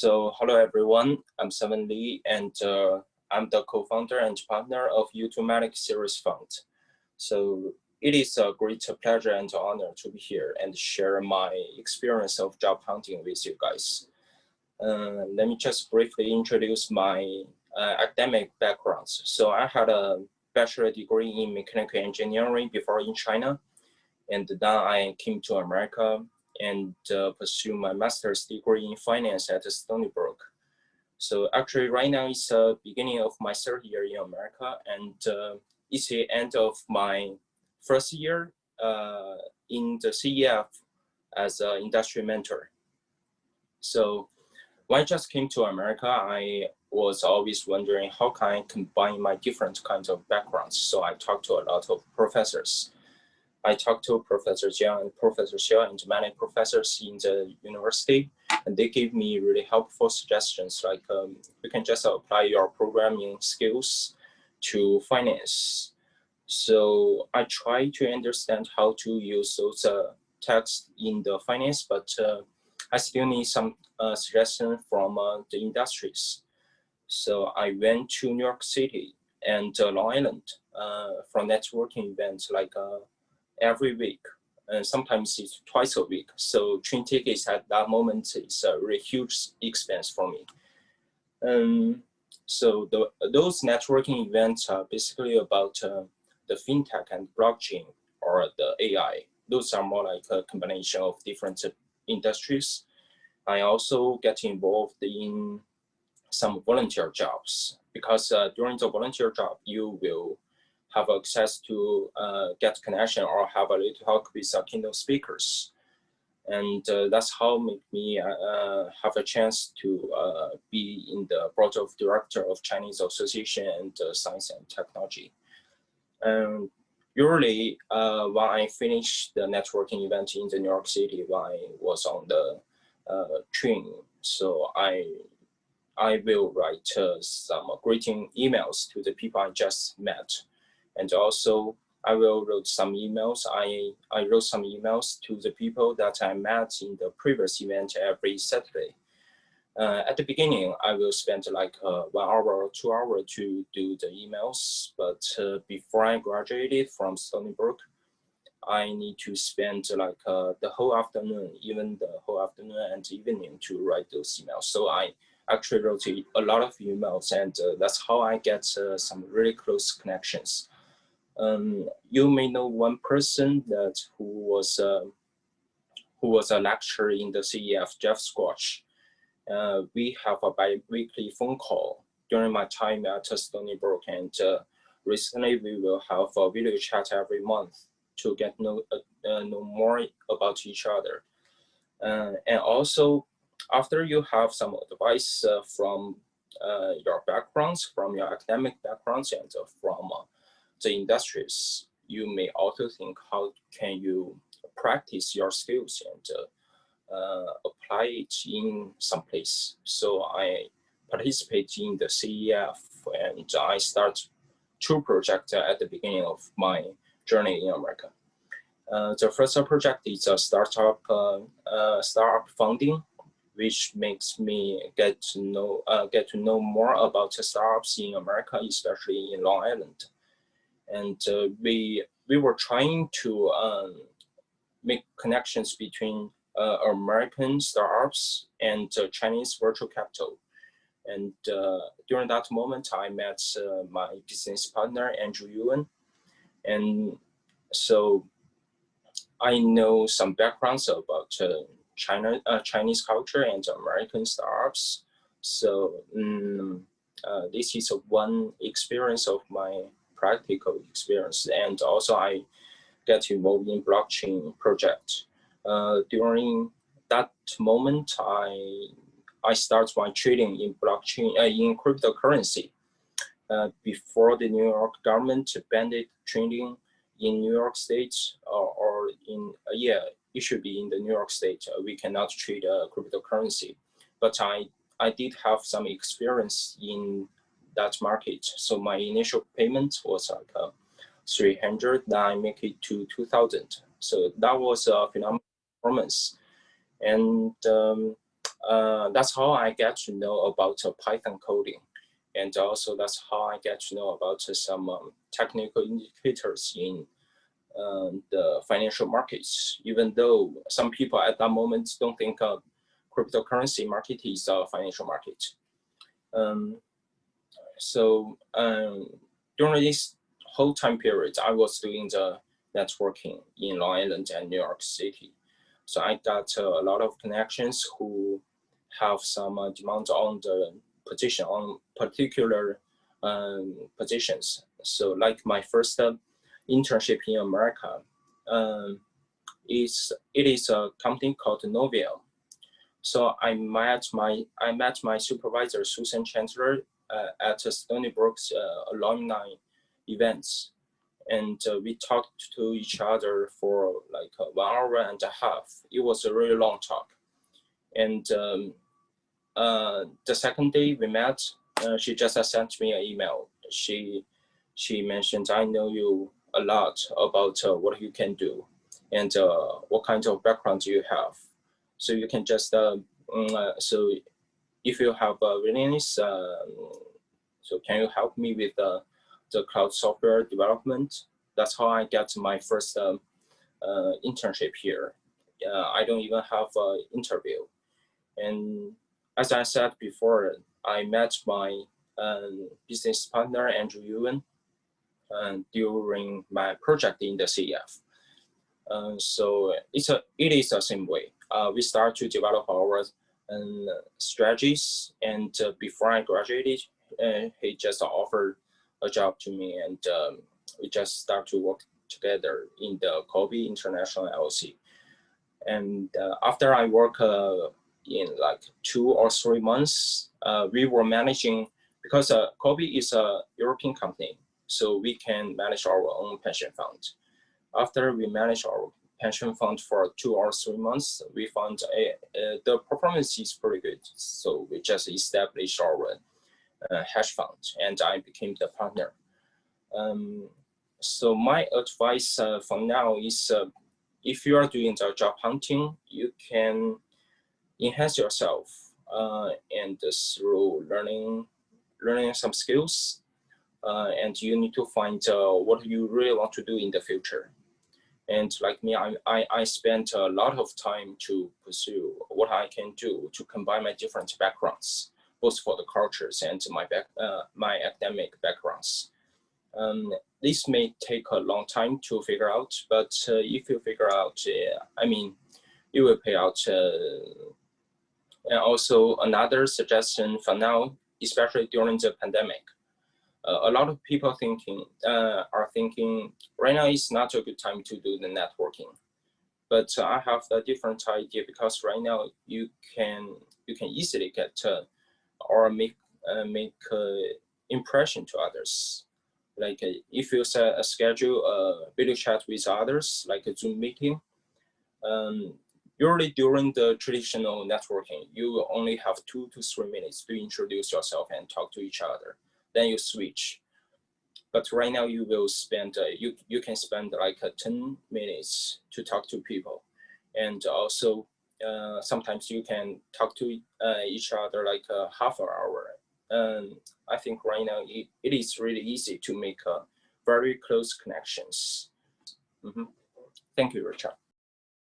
So hello everyone, I'm CevenLee and I'm the co-founder and partner of U2Matic Series Fund. So it is a great pleasure and honor to be here and share my experience of job hunting with you guys. Let me just briefly introduce my academic backgrounds. So I had a bachelor degree in mechanical engineering before in China, and then I came to America and pursue my master's degree in finance at Stony Brook. So actually right now it's the beginning of my third year in America, and it's the end of my first year in the CEF as an industry mentor. So when I just came to America, I was always wondering how can I combine my different kinds of backgrounds. So I talked to a lot of professors. I talked to Professor Jiang and Professor Xia and many professors in the university, and they gave me really helpful suggestions like you can just apply your programming skills to finance. So I try to understand how to use those texts in the finance, but I still need some suggestion from the industries. So I went to New York City and Long Island for networking events like every week, and sometimes it's twice a week. So train tickets at that moment is a really huge expense for me. So those networking events are basically about the fintech and blockchain or the AI. Those are more like a combination of different industries. I also get involved in some volunteer jobs because during the volunteer job, you will have access to get connection or have a little talk with keynote speakers. And that's how make me have a chance to be in the board of director of Chinese Association and Science and Technology. And usually when I finish the networking event in the New York City, when I was on the train, so I will write some greeting emails to the people I just met. And also, I will write some emails. I wrote some emails to the people that I met in the previous event every Saturday. At the beginning, I will spend like 1 hour or 2 hours to do the emails. But before I graduated from Stony Brook, I need to spend like the whole afternoon, even the whole afternoon and evening to write those emails. So I actually wrote a lot of emails, and that's how I get some really close connections. You may know one person who was a lecturer in the CEF, Jeff Squatch. We have a bi-weekly phone call during my time at Stony Brook, and recently we will have a video chat every month to get know more about each other. And also, after you have some advice from your backgrounds, from your academic backgrounds, and from the industries, you may also think how can you practice your skills and apply it in some place. So I participate in the CEF, and I start 2 projects at the beginning of my journey in America. The first project is a startup funding, which makes me get to know more about startups in America, especially in Long Island. And we were trying to make connections between American startups and Chinese virtual capital. And during that moment, I met my business partner, Andrew Yuan. And so I know some backgrounds about Chinese culture and American startups. So this is one experience of my practical experience, and also I get involved in blockchain project. During that moment, I start my trading in blockchain in cryptocurrency. Before the New York government banned trading in New York State, or in it should be in the New York State. We cannot trade cryptocurrency, but I did have some experience in that market. So my initial payment was like 300, then I make it to 2,000. So that was a phenomenal performance. And That's how I get to know about Python coding. And also that's how I get to know about some technical indicators in the financial markets, even though some people at that moment don't think cryptocurrency market is a financial market. During this whole time period, I was doing the networking in Long Island and New York City. So I got a lot of connections who have some demand on the position, on particular positions. So like my first internship in America, it is a company called Noviel. So I met my supervisor Susan Chandler at Stony Brook's alumni events, and we talked to each other for like 1 hour and a half. It was a really long talk, and the second day we met, she just sent me an email. She mentioned, I know you a lot about what you can do and what kind of background you have. So you can just, so if you have a willingness, so can you help me with the cloud software development? That's how I got my first internship here. I don't even have an interview. And as I said before, I met my business partner, Andrew Ewan, during my project in the CEF. So it is the same way. We start to develop our strategies, and before I graduated, he just offered a job to me, and we just start to work together in the Kobe International LLC. And after I work in like 2 or 3 months, we were managing, because Kobe is a European company, so we can manage our own pension fund. After we manage our pension fund for 2 or 3 months, we found the performance is pretty good. So we just established our hedge fund, and I became the partner. So my advice for now is, if you are doing the job hunting, you can enhance yourself and through learning some skills, and you need to find what you really want to do in the future. And like me, I spent a lot of time to pursue what I can do to combine my different backgrounds, both for the cultures and my academic backgrounds. This may take a long time to figure out, but if you figure out, I mean, it will pay out. And also another suggestion for now, especially during the pandemic, a lot of people are thinking right now is not a good time to do the networking. But I have a different idea, because right now you can easily get or make impression to others. Like if you set a schedule a video chat with others, like a Zoom meeting, usually during the traditional networking, you only have 2 to 3 minutes to introduce yourself and talk to each other. Then you switch. But right now you will spend, you can spend like 10 minutes to talk to people. And also sometimes you can talk to each other like half an hour. I think right now it is really easy to make very close connections. Thank you, Richard.